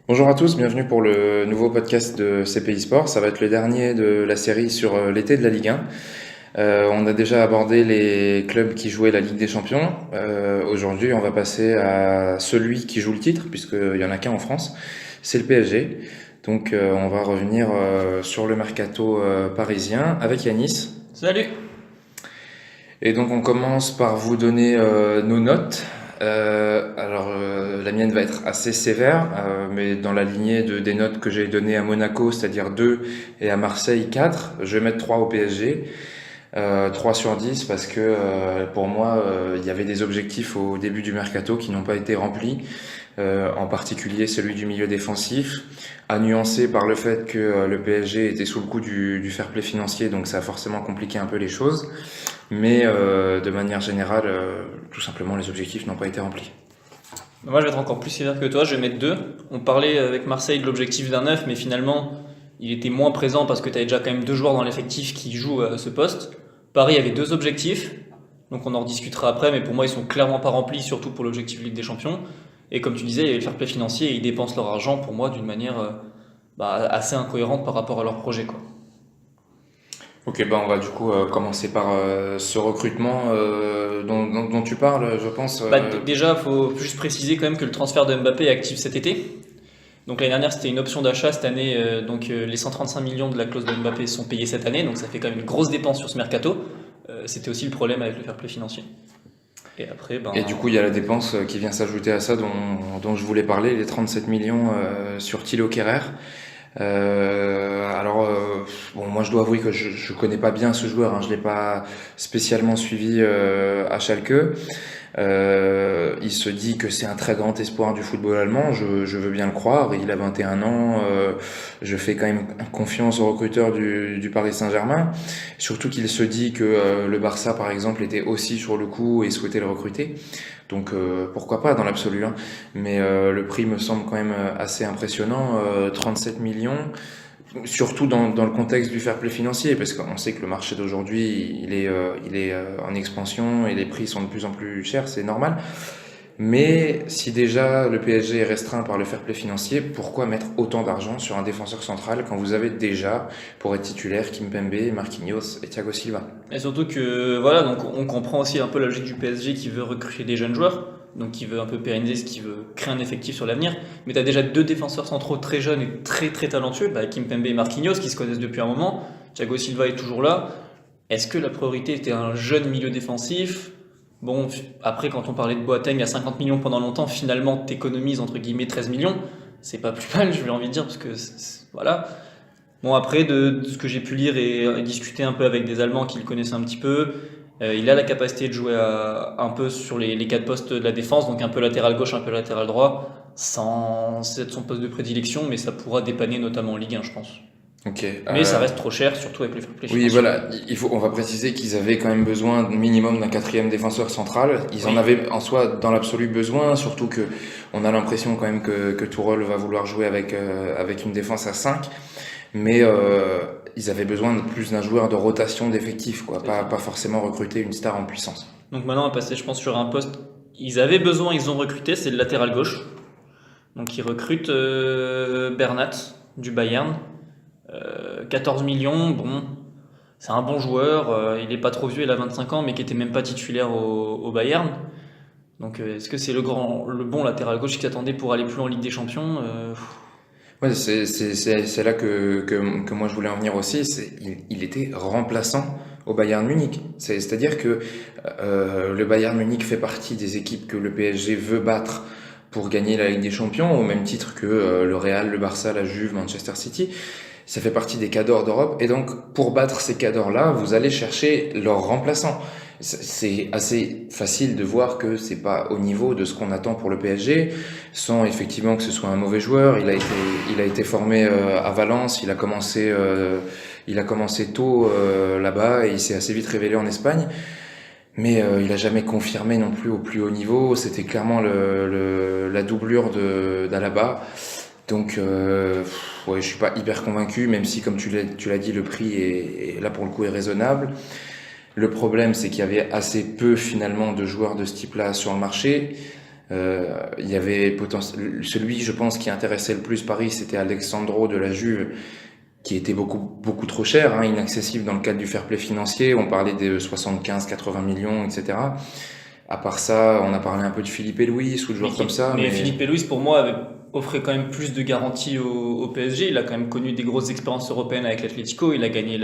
Bonjour à tous, bienvenue pour le nouveau podcast de CPI Sport. Ça va être le dernier de la série sur l'été de la Ligue 1. On a déjà abordé les clubs qui jouaient la Ligue des Champions. Aujourd'hui, on va passer à celui qui joue le titre, puisqu'il y en a qu'un en France, c'est le PSG. Donc on va revenir sur le mercato parisien avec Yanis. Salut! Et donc on commence par vous donner nos notes. La mienne va être assez sévère, mais dans la lignée des notes que j'ai données à Monaco, c'est-à-dire 2, et à Marseille 4, je vais mettre 3 au PSG. 3 sur 10 parce que pour moi, il y avait des objectifs au début du mercato qui n'ont pas été remplis, en particulier celui du milieu défensif, à nuancer par le fait que le PSG était sous le coup du fair play financier, donc ça a forcément compliqué un peu les choses. Mais de manière générale, tout simplement, les objectifs n'ont pas été remplis. Moi, je vais être encore plus sévère que toi, je vais mettre 2. On parlait avec Marseille de l'objectif d'un 9, mais finalement, il était moins présent parce que tu avais déjà quand même 2 joueurs dans l'effectif qui jouent à ce poste. Paris avait 2 objectifs, donc on en rediscutera après, mais pour moi, ils sont clairement pas remplis, surtout pour l'objectif Ligue des Champions. Et comme tu disais, il y avait le fair play financier et ils dépensent leur argent, pour moi, d'une manière assez incohérente par rapport à leur projet, quoi. Ok, on va du coup commencer par ce recrutement dont tu parles, je pense. Déjà, il faut juste préciser quand même que le transfert de Mbappé est actif cet été. Donc l'année dernière c'était une option d'achat, cette année les 135 millions de la clause de Mbappé sont payés cette année, donc ça fait quand même une grosse dépense sur ce mercato. C'était aussi le problème avec le fair play financier. Et après, Et du coup, il y a la dépense qui vient s'ajouter à ça dont je voulais parler, les 37 millions sur Thilo Kehrer. Bon, moi je dois avouer que je connais pas bien ce joueur, hein, je l'ai pas spécialement suivi à Schalke. Il se dit que c'est un très grand espoir du football allemand, je veux bien le croire, il a 21 ans, je fais quand même confiance au recruteur du Paris Saint-Germain, surtout qu'il se dit que le Barça par exemple était aussi sur le coup et souhaitait le recruter, donc pourquoi pas dans l'absolu, hein. Mais le prix me semble quand même assez impressionnant, 37 millions, surtout dans le contexte du fair play financier, parce qu'on sait que le marché d'aujourd'hui, il est en expansion et les prix sont de plus en plus chers, c'est normal. Mais si déjà le PSG est restreint par le fair play financier, pourquoi mettre autant d'argent sur un défenseur central quand vous avez déjà, pour être titulaire, Kimpembe, Marquinhos et Thiago Silva? et surtout que voilà, donc on comprend aussi un peu la logique du PSG qui veut recruter des jeunes joueurs, donc qui veut un peu pérenniser, qui veut créer un effectif sur l'avenir. Mais tu as déjà 2 défenseurs centraux très jeunes et très très talentueux, Kimpembe et Marquinhos qui se connaissent depuis un moment. Thiago Silva est toujours là. Est-ce que la priorité était un jeune milieu défensif? Bon, après, quand on parlait de Boateng à 50 millions pendant longtemps, finalement, t'économises entre guillemets 13 millions. C'est pas plus mal, je vais envie de dire, parce que voilà. Bon, après, de ce que j'ai pu lire et discuter un peu avec des Allemands qui le connaissaient un petit peu, il a la capacité de jouer un peu sur les 4 postes de la défense, donc un peu latéral gauche, un peu latéral droit, sans être son poste de prédilection, mais ça pourra dépanner notamment en Ligue 1, je pense. Ok. Mais ça reste trop cher, surtout avec les fair play Oui, financiers. voilà. On va préciser qu'ils avaient quand même besoin minimum d'un quatrième défenseur central. Ils en Oui. avaient en soi dans l'absolu besoin, surtout que on a l'impression quand même que Tourelle va vouloir jouer avec une défense à 5. Mais ils avaient besoin de plus d'un joueur de rotation d'effectifs, quoi. C'est ça. Pas forcément recruter une star en puissance. Donc maintenant, on va passer, je pense, sur un poste. Ils avaient besoin, ils ont recruté, c'est le latéral gauche. Donc ils recrutent Bernat du Bayern. 14 millions, bon, c'est un bon joueur. Il est pas trop vieux, il a 25 ans, mais qui était même pas titulaire au Bayern. Donc est-ce que c'est le bon latéral gauche qui attendait pour aller plus loin en Ligue des Champions? Ouais, c'est là que moi je voulais en venir aussi. Il était remplaçant au Bayern Munich. C'est-à-dire que le Bayern Munich fait partie des équipes que le PSG veut battre pour gagner la Ligue des Champions, au même titre que le Real, le Barça, la Juve, Manchester City. Ça fait partie des cadors d'Europe. Et donc, pour battre ces cadors-là, vous allez chercher leurs remplaçants. C'est assez facile de voir que c'est pas au niveau de ce qu'on attend pour le PSG, sans effectivement que ce soit un mauvais joueur. Il a été formé à Valence, il a commencé tôt là-bas et il s'est assez vite révélé en Espagne. Mais il a jamais confirmé non plus au plus haut niveau. C'était clairement la doublure d'Alaba. Donc, ouais, je suis pas hyper convaincu, même si, comme tu l'as dit, le prix est là pour le coup est raisonnable. Le problème, c'est qu'il y avait assez peu finalement de joueurs de ce type-là sur le marché. Il y avait celui, je pense, qui intéressait le plus Paris, c'était Alexandro de la Juve, qui était beaucoup trop cher, hein, inaccessible dans le cadre du fair play financier. On parlait de 75-80 millions, etc. À part ça, on a parlé un peu de Philippe Luis ou de joueurs comme ça. Mais Philippe Luis, pour moi, offrait quand même plus de garanties au PSG. Il a quand même connu des grosses expériences européennes avec l'Atlético. Il a gagné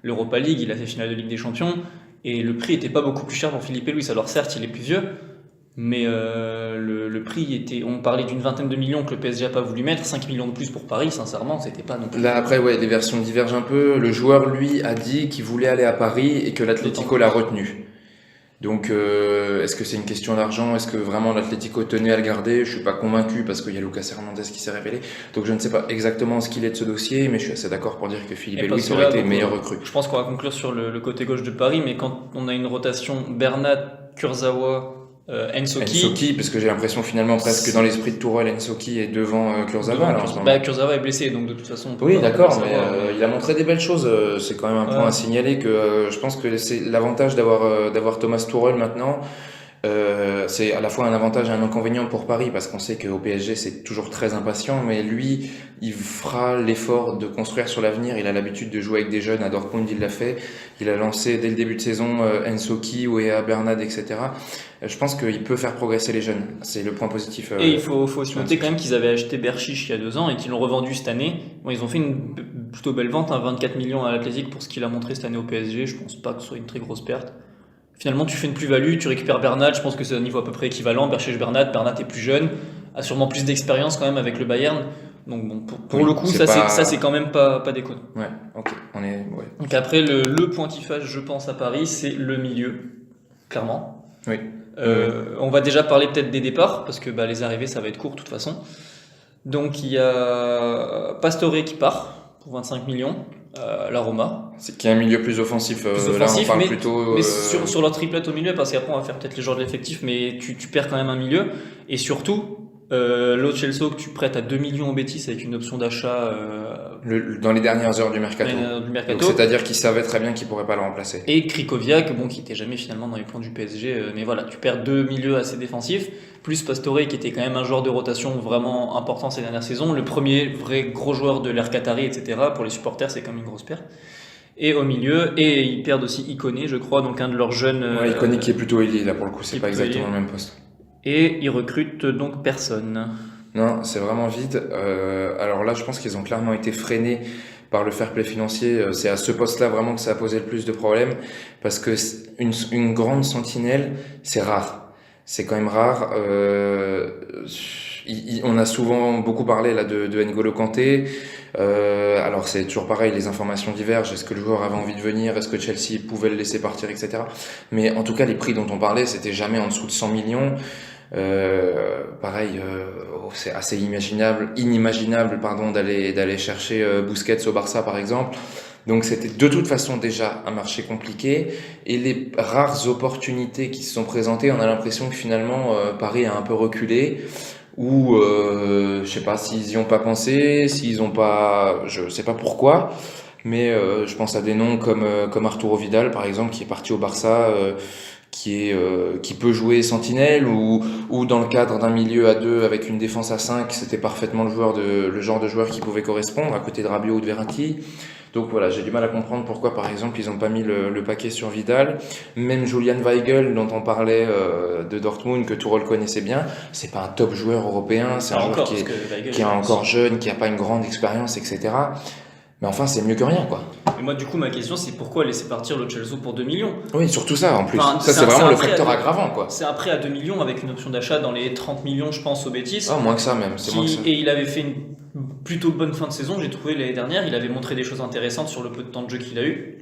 l'Europa League, il a fait finale de Ligue des Champions. Et le prix était pas beaucoup plus cher pour Philippe Luis. Alors certes, il est plus vieux, mais le prix était... On parlait d'une vingtaine de millions que le PSG a pas voulu mettre. 5 millions de plus pour Paris, sincèrement, c'était pas non plus... Là, après, ouais, les versions divergent un peu. Le joueur, lui, a dit qu'il voulait aller à Paris et que l'Atlético l'a retenu. Donc, est-ce que c'est une question d'argent? Est-ce que vraiment l'Atlético tenait à le garder? Je suis pas convaincu parce qu'il y a Lucas Hernandez qui s'est révélé. Donc, je ne sais pas exactement ce qu'il est de ce dossier, mais je suis assez d'accord pour dire que Philippe Luis aurait été meilleur recrue. Je pense qu'on va conclure sur le côté gauche de Paris, mais quand on a une rotation Bernat, Kurzawa, Ensoki, parce que j'ai l'impression finalement presque dans l'esprit de Tourelle, Ensoki est devant Kurzawa. Kurzawa est blessé, donc de toute façon... Oui, d'accord, mais il a montré des belles choses. C'est quand même un point à signaler que je pense que c'est l'avantage d'avoir Thomas Tuchel maintenant. C'est à la fois un avantage et un inconvénient pour Paris parce qu'on sait qu'au PSG c'est toujours très impatient, mais lui il fera l'effort de construire sur l'avenir. Il a l'habitude de jouer avec des jeunes. À Dortmund il l'a fait, il a lancé dès le début de saison Ensoki, Weah, Bernat, etc. Je pense qu'il peut faire progresser les jeunes, c'est le point positif. Et il faut aussi noter quand même qu'ils avaient acheté Berchiche il y a 2 ans et qu'ils l'ont revendu cette année. Bon, ils ont fait une plutôt belle vente, 24 millions à l'Atlético pour ce qu'il a montré cette année au PSG. Je pense pas que ce soit une très grosse perte. Finalement, tu fais une plus-value, tu récupères Bernat, je pense que c'est un niveau à peu près équivalent. Bernat est plus jeune, a sûrement plus d'expérience quand même avec le Bayern. Donc bon, pour le coup, ça c'est quand même pas déconnant. Ouais, ok, ouais. Donc après, le point qui fâche, je pense, à Paris, c'est le milieu, clairement. Oui. On va déjà parler peut-être des départs, parce que les arrivées, ça va être court de toute façon. Donc il y a Pastore qui part pour 25 millions. La Roma. C'est qu'il y a un milieu plus offensif. Là, on parle plutôt. Mais sur leur triplette au milieu, parce qu'après, on va faire peut-être les joueurs de l'effectif, mais tu perds quand même un milieu. Et surtout, Lo Celso que tu prêtes à 2 millions au Betis avec une option d'achat. Dans les dernières heures du mercato. Donc, c'est-à-dire qu'ils savaient très bien qu'ils ne pourraient pas le remplacer. Et Krikoviak, qui n'était jamais finalement dans les plans du PSG. Mais voilà, tu perds 2 milieux assez défensifs. Plus Pastore qui était quand même un joueur de rotation vraiment important ces dernières saisons. Le premier vrai gros joueur de l'ère Qatari, etc. Pour les supporters, c'est quand même une grosse perte. Et au milieu, et ils perdent aussi Ikoné, je crois, donc un de leurs jeunes... Ouais, Ikoné qui est plutôt ailier, là, pour le coup, c'est pas exactement le même poste. Et ils recrutent donc personne. Non, c'est vraiment vide. Alors là, je pense qu'ils ont clairement été freinés par le fair play financier. C'est à ce poste-là vraiment que ça a posé le plus de problèmes, parce que une grande sentinelle, c'est rare. C'est quand même rare. On a souvent beaucoup parlé là de N'Golo Kanté. Alors c'est toujours pareil, les informations divergent. Est-ce que le joueur avait envie de venir? Est-ce que Chelsea pouvait le laisser partir, etc. Mais en tout cas, les prix dont on parlait, c'était jamais en dessous de 100 millions. Pareil, c'est assez inimaginable, d'aller chercher Busquets au Barça, par exemple. Donc c'était de toute façon déjà un marché compliqué, et les rares opportunités qui se sont présentées, on a l'impression que finalement Paris a un peu reculé, ou je sais pas s'ils y ont pas pensé, s'ils ont pas, je sais pas pourquoi, mais je pense à des noms comme Arturo Vidal par exemple, qui est parti au Barça, qui peut jouer sentinelle, ou dans le cadre d'un milieu à 2 avec une défense à 5, c'était parfaitement le genre de joueur qui pouvait correspondre à côté de Rabiot ou de Verratti. Donc voilà, j'ai du mal à comprendre pourquoi, par exemple, ils n'ont pas mis le paquet sur Vidal. Même Julian Weigl, dont on parlait de Dortmund, que Tourelle connaissait bien, c'est pas un top joueur européen, c'est un joueur qui est encore jeune, qui a pas une grande expérience, etc. Mais enfin, c'est mieux que rien, quoi. Et moi, du coup, ma question, c'est pourquoi laisser partir Lo Celso pour 2 millions? Oui, surtout ça, en plus. Enfin, ça, c'est vraiment le facteur aggravant, quoi. C'est un prêt à 2 millions avec une option d'achat dans les 30 millions, je pense, au Betis. Ah, moins que ça, même. C'est moins que ça. Et il avait fait une plutôt bonne fin de saison, j'ai trouvé, l'année dernière. Il avait montré des choses intéressantes sur le peu de temps de jeu qu'il a eu.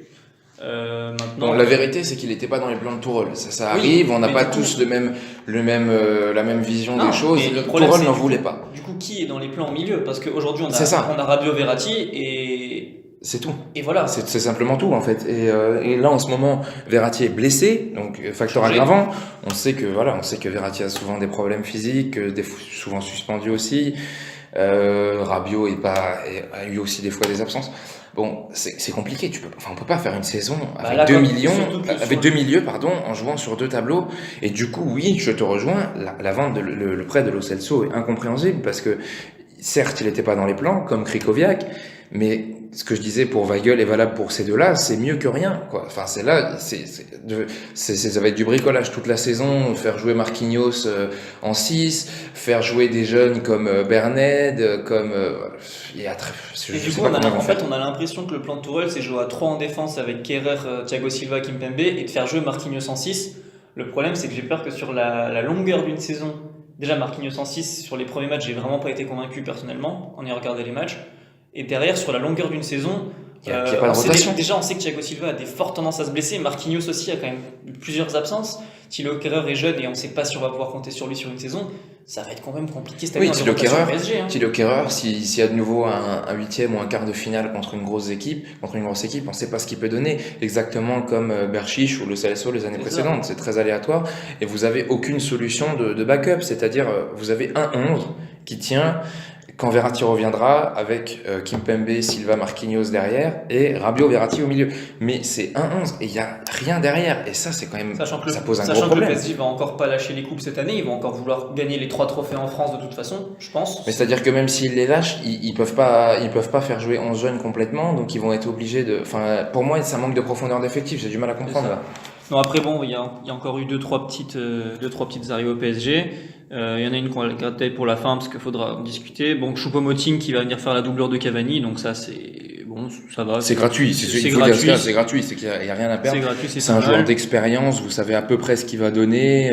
Maintenant, bon, la vérité, c'est qu'il n'était pas dans les plans de Tourelle. Ça arrive, on n'a pas tous la même vision des choses. Tourelle n'en voulait pas. Du coup, qui est dans les plans au milieu? Parce qu'aujourd'hui, on a Rabiot, Verratti et... C'est tout. Et voilà. C'est simplement tout, en fait. Et là, en ce moment, Verratti est blessé, donc facteur aggravant. On sait que Verratti a souvent des problèmes physiques, souvent suspendu aussi. Rabiot a eu aussi des fois des absences. Bon, c'est compliqué. On peut pas faire une saison avec Là, 2 comme, millions, surtout que avec sur 2 milieux, pardon, en jouant sur 2 tableaux. Et du coup, oui, je te rejoins. La vente le prêt de Lo Celso est incompréhensible parce que certes, il n'était pas dans les plans, comme Krikoviak, mais ce que je disais pour Weigl est valable pour ces deux-là, c'est mieux que rien, quoi. Enfin, ça va être du bricolage toute la saison, faire jouer Marquinhos en 6, faire jouer des jeunes comme Berned, comme Et du coup, en fait, on a l'impression que le plan de Tourelle, c'est jouer à 3 en défense avec Kerrer, Thiago Silva, Kimpembe et de faire jouer Marquinhos en 6. Le problème, c'est que j'ai peur que sur la longueur d'une saison, déjà Marquinhos en 6, sur les premiers matchs, j'ai vraiment pas été convaincu personnellement en ayant regardé les matchs. Et derrière, sur la longueur d'une saison, il n'y a pas de rotation. Déjà, on sait que Thiago Silva a des fortes tendances à se blesser. Marquinhos aussi a quand même eu plusieurs absences. Thilo Kehrer est jeune et on ne sait pas si on va pouvoir compter sur lui sur une saison. Ça va être quand même compliqué cette année. Oui, Thilo Kehrer, s'il y a de nouveau un huitième ou un quart de finale contre une grosse équipe, on ne sait pas ce qu'il peut donner. Exactement comme Berchiche ou le Celso les années précédentes. C'est très aléatoire et vous n'avez aucune solution de backup. C'est-à-dire, vous avez un 11 qui tient quand Verratti reviendra avec Kimpembe, Silva, Marquinhos derrière et Rabiot, Verratti au milieu. Mais c'est 1-11 et il n'y a rien derrière. Et ça, c'est quand même, ça pose un gros problème. Sachant que le PSG va encore pas lâcher les coupes cette année, ils vont encore vouloir gagner les 3 trophées en France de toute façon, je pense. Mais c'est-à-dire que même s'ils les lâchent, ils peuvent pas faire jouer 11 jeunes complètement, donc ils vont être obligés de... Enfin, pour moi, ça manque de profondeur d'effectif, j'ai du mal à comprendre là. Non, après bon, il y a encore eu 2-3 petites arrivées au PSG. Il y en a une qu'on va garder pour la fin parce qu'il faudra en discuter. Bon, Choupo-Moting qui va venir faire la doublure de Cavani, donc ça c'est bon, ça va. C'est gratuit, c'est gratuit, c'est qu'il y a rien à perdre. C'est gratuit, c'est un joueur d'expérience, vous savez à peu près ce qu'il va donner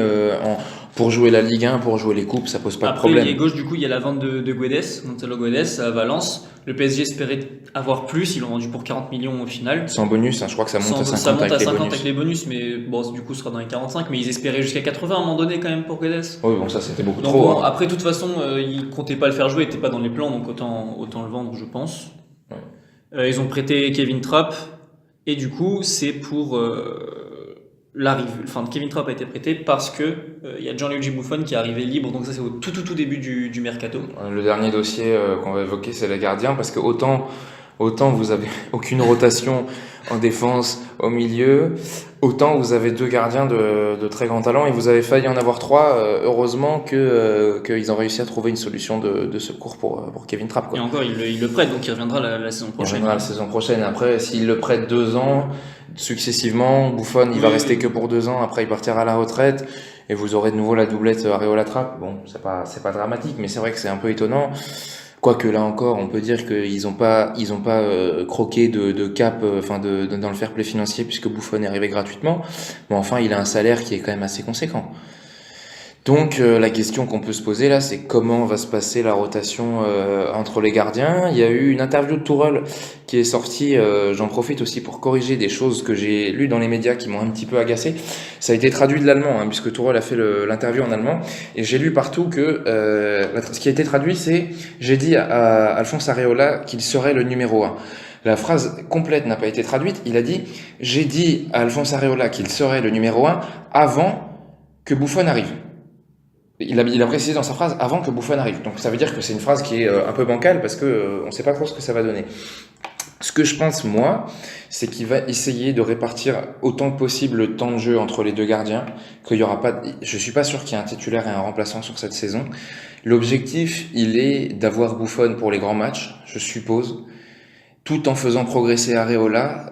pour jouer la Ligue 1, pour jouer les coupes, ça pose pas de problème. Après, gauche du coup, il y a la vente de Guedes, Gonzalo Guedes à Valence. Le PSG espérait avoir plus, ils l'ont vendu pour 40 millions au final. Sans bonus, hein, je crois que ça monte à 50 avec les bonus, mais bon, du coup, ce sera dans les 45, mais ils espéraient jusqu'à 80 à un moment donné quand même pour Guedes. Oui, bon, ça c'était beaucoup donc, trop. Bon, après, de toute façon, ils comptaient pas le faire jouer, il était pas dans les plans, donc autant le vendre, je pense. Ouais. Ils ont prêté Kevin Trapp, et du coup, c'est pour Kevin Trapp a été prêté parce que il y a Gianluigi Buffon qui est arrivé libre, donc ça c'est au tout début du mercato. Le dernier dossier qu'on va évoquer, c'est les gardiens, parce que autant vous avez aucune rotation en défense, au milieu, autant vous avez 2 gardiens de très grand talent et vous avez failli en avoir 3. Heureusement qu'ils ont réussi à trouver une solution de secours pour Kevin Trapp, quoi. Et encore, il le prête, donc il reviendra la saison prochaine. Il reviendra la saison prochaine. Après, s'il le prête 2 ans successivement, Buffon, il va rester que pour 2 ans. Après, il partira à la retraite et vous aurez de nouveau la doublette Areola-Trapp. Bon, c'est pas dramatique, mais c'est vrai que c'est un peu étonnant. Quoique là encore, on peut dire qu'ils ont pas croqué de cap, dans le fair play financier puisque Buffon est arrivé gratuitement. Mais enfin, il a un salaire qui est quand même assez conséquent. Donc la question qu'on peut se poser là, c'est comment va se passer la rotation entre les gardiens. Il y a eu une interview de Tourelle qui est sortie, j'en profite aussi pour corriger des choses que j'ai lues dans les médias qui m'ont un petit peu agacé. Ça a été traduit de l'allemand, hein, puisque Tourelle a fait l'interview en allemand, et j'ai lu partout que ce qui a été traduit, c'est « J'ai dit à Alphonse Areola qu'il serait le numéro 1 ». La phrase complète n'a pas été traduite, il a dit « J'ai dit à Alphonse Areola qu'il serait le numéro 1 avant que Buffon arrive ». Il a précisé dans sa phrase avant que Buffon arrive. Donc ça veut dire que c'est une phrase qui est un peu bancale parce que on sait pas trop ce que ça va donner. Ce que je pense, moi, c'est qu'il va essayer de répartir autant que possible le temps de jeu entre les 2 gardiens, qu'il y aura pas, je suis pas sûr qu'il y ait un titulaire et un remplaçant sur cette saison. L'objectif, il est d'avoir Buffon pour les grands matchs, je suppose, tout en faisant progresser Areola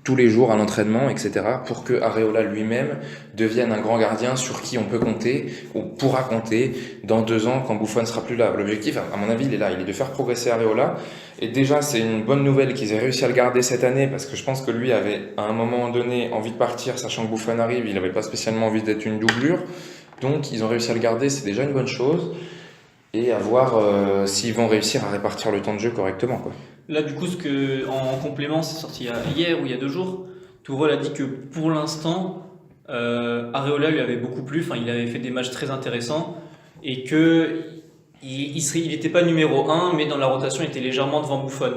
tous les jours à l'entraînement, etc., pour que Areola lui-même devienne un grand gardien sur qui on peut compter, ou pourra compter, dans 2 ans, quand Buffon ne sera plus là. L'objectif, à mon avis, il est là, il est de faire progresser Areola, et déjà, c'est une bonne nouvelle qu'ils aient réussi à le garder cette année, parce que je pense que lui avait, à un moment donné, envie de partir, sachant que Buffon arrive, il n'avait pas spécialement envie d'être une doublure, donc ils ont réussi à le garder, c'est déjà une bonne chose, et à voir s'ils vont réussir à répartir le temps de jeu correctement, quoi. Là, du coup, en complément, c'est sorti hier ou il y a 2 jours, Tourelle a dit que pour l'instant, Areola lui avait beaucoup plu, il avait fait des matchs très intéressants et que il n'était pas numéro 1, mais dans la rotation, il était légèrement devant Buffon.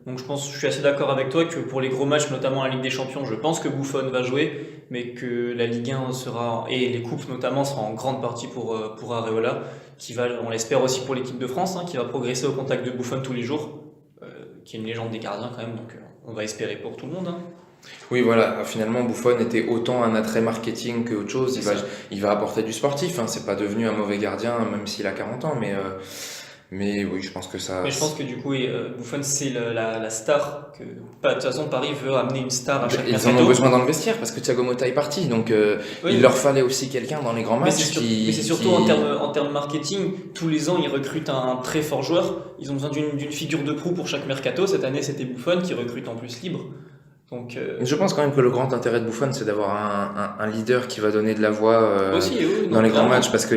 Donc je suis assez d'accord avec toi que pour les gros matchs, notamment la Ligue des Champions, je pense que Buffon va jouer, mais que la Ligue 1 et les coupes notamment sera en grande partie pour Areola. qui va, on l'espère aussi pour l'équipe de France, hein, qui va progresser au contact de Buffon tous les jours, qui est une légende des gardiens quand même, donc on va espérer pour tout le monde. Hein. Oui, voilà, finalement, Buffon était autant un attrait marketing qu'autre chose. Il va apporter du sportif, hein. C'est pas devenu un mauvais gardien, même s'il a 40 ans, mais oui, je pense que ça. Mais je pense que du coup, Buffon, c'est la star. De toute façon, Paris veut amener une star à chaque Ils mercato. en ont besoin dans le vestiaire parce que Thiago Motta est parti, donc Oui, il leur fallait aussi quelqu'un dans les grands mais matchs mais c'est surtout en termes marketing. Tous les ans, ils recrutent un très fort joueur. Ils ont besoin d'une figure de proue pour chaque mercato. Cette année, c'était Buffon qui recrute en plus libre. Donc, Je pense quand même que le grand intérêt de Buffon, c'est d'avoir un leader qui va donner de la voix aussi, oui, dans non, les grands clairement. matchs. Parce que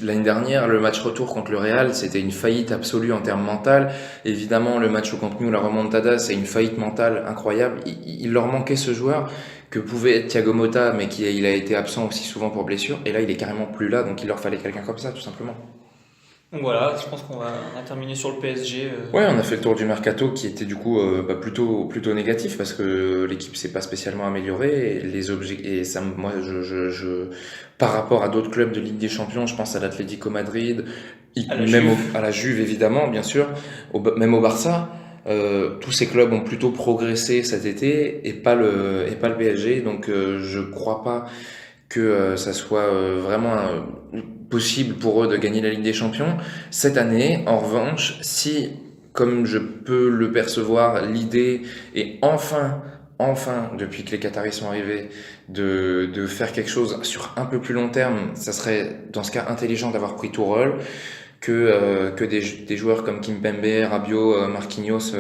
l'année dernière, le match retour contre le Real, c'était une faillite absolue en termes mental. Évidemment, le match au Camp Nou, la remontada, c'est une faillite mentale incroyable. Il leur manquait ce joueur que pouvait être Thiago Motta, mais il a été absent aussi souvent pour blessure. Et là, il est carrément plus là, donc il leur fallait quelqu'un comme ça, tout simplement. Donc voilà, je pense qu'on va terminer sur le PSG. Ouais, on a fait le tour du mercato qui était du coup plutôt négatif parce que l'équipe s'est pas spécialement améliorée et et ça moi par rapport à d'autres clubs de Ligue des Champions, je pense à l'Atlético Madrid, À la même Juve. à la Juve évidemment, bien sûr, même au Barça. Tous ces clubs ont plutôt progressé cet été et pas le PSG, donc je crois pas que ça soit vraiment possible pour eux de gagner la Ligue des Champions. Cette année, en revanche, si, comme je peux le percevoir, l'idée est enfin, depuis que les Qataris sont arrivés, de faire quelque chose sur un peu plus long terme, ça serait dans ce cas intelligent d'avoir pris Tourelle, que des joueurs comme Kimpembe, Rabiot, Marquinhos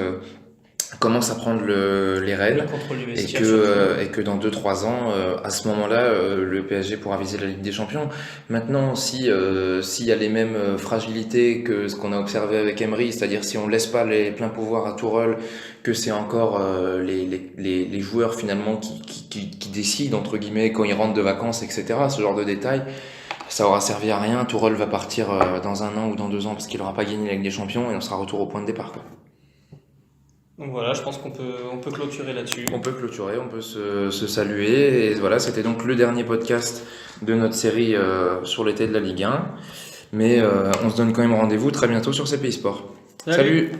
commence à prendre les rênes Le contrôle du et vestiaire. surtout. et que dans 2-3 ans, à ce moment-là, le PSG pourra viser la Ligue des Champions. Maintenant, s'il y a les mêmes fragilités que ce qu'on a observé avec Emery, c'est-à-dire si on laisse pas les pleins pouvoirs à Tourelle, que c'est encore les joueurs finalement qui décident, entre guillemets, quand ils rentrent de vacances, etc., ce genre de détails, ça aura servi à rien. Tourelle va partir dans 1 an ou dans 2 ans parce qu'il aura pas gagné la Ligue des Champions et on sera retour au point de départ, quoi. Donc voilà, je pense qu'on peut clôturer là-dessus. On peut clôturer, on peut se saluer. Et voilà, c'était donc le dernier podcast de notre série sur l'été de la Ligue 1. Mais on se donne quand même rendez-vous très bientôt sur CPI Sport. Salut.